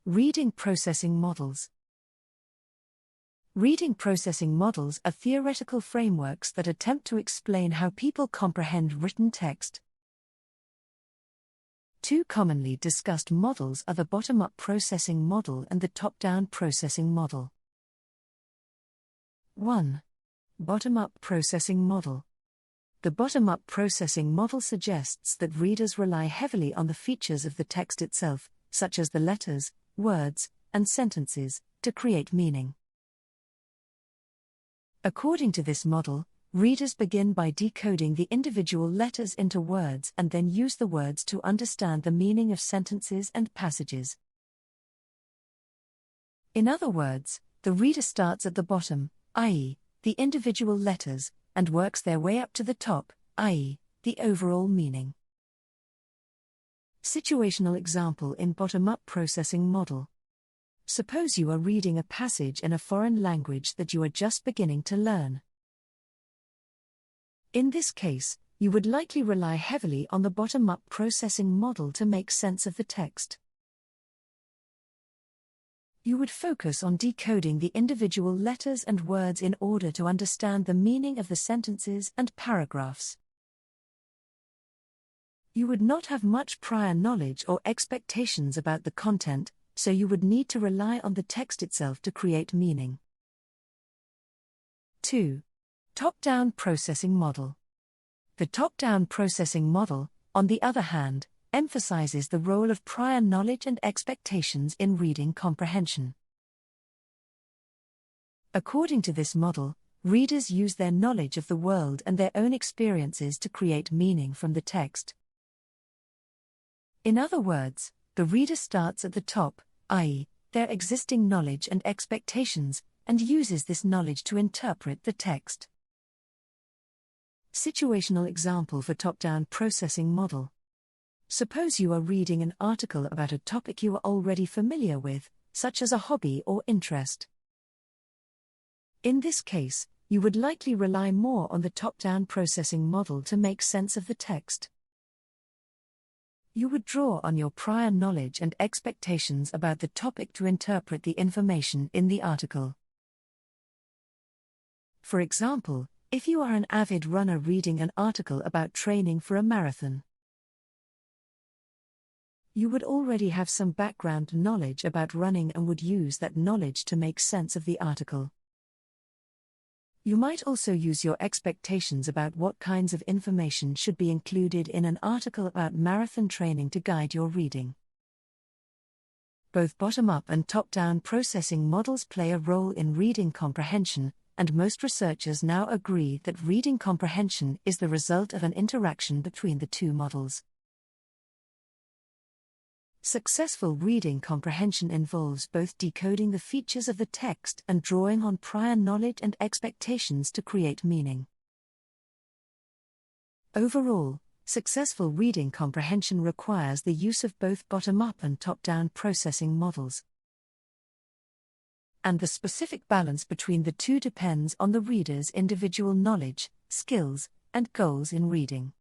Reading processing models. Reading processing models are theoretical frameworks that attempt to explain how people comprehend written text. Two commonly discussed models are the bottom-up processing model and the top-down processing model. 1. Bottom-up processing model. The bottom-up processing model suggests that readers rely heavily on the features of the text itself, such as the letters, words, and sentences, to create meaning. According to this model, readers begin by decoding the individual letters into words and then use the words to understand the meaning of sentences and passages. In other words, the reader starts at the bottom, i.e., the individual letters, and works their way up to the top, i.e., the overall meaning. Situational example in bottom-up processing model. Suppose you are reading a passage in a foreign language that you are just beginning to learn. In this case, you would likely rely heavily on the bottom-up processing model to make sense of the text. You would focus on decoding the individual letters and words in order to understand the meaning of the sentences and paragraphs. You would not have much prior knowledge or expectations about the content, so you would need to rely on the text itself to create meaning. 2. Top-down processing model. The top-down processing model, on the other hand, emphasizes the role of prior knowledge and expectations in reading comprehension. According to this model, readers use their knowledge of the world and their own experiences to create meaning from the text. In other words, the reader starts at the top, i.e., their existing knowledge and expectations, and uses this knowledge to interpret the text. Situational example for top-down processing model. Suppose you are reading an article about a topic you are already familiar with, such as a hobby or interest. In this case, you would likely rely more on the top-down processing model to make sense of the text. You would draw on your prior knowledge and expectations about the topic to interpret the information in the article. For example, if you are an avid runner reading an article about training for a marathon, you would already have some background knowledge about running and would use that knowledge to make sense of the article. You might also use your expectations about what kinds of information should be included in an article about marathon training to guide your reading. Both bottom-up and top-down processing models play a role in reading comprehension, and most researchers now agree that reading comprehension is the result of an interaction between the two models. Successful reading comprehension involves both decoding the features of the text and drawing on prior knowledge and expectations to create meaning. Overall, successful reading comprehension requires the use of both bottom-up and top-down processing models. And the specific balance between the two depends on the reader's individual knowledge, skills, and goals in reading.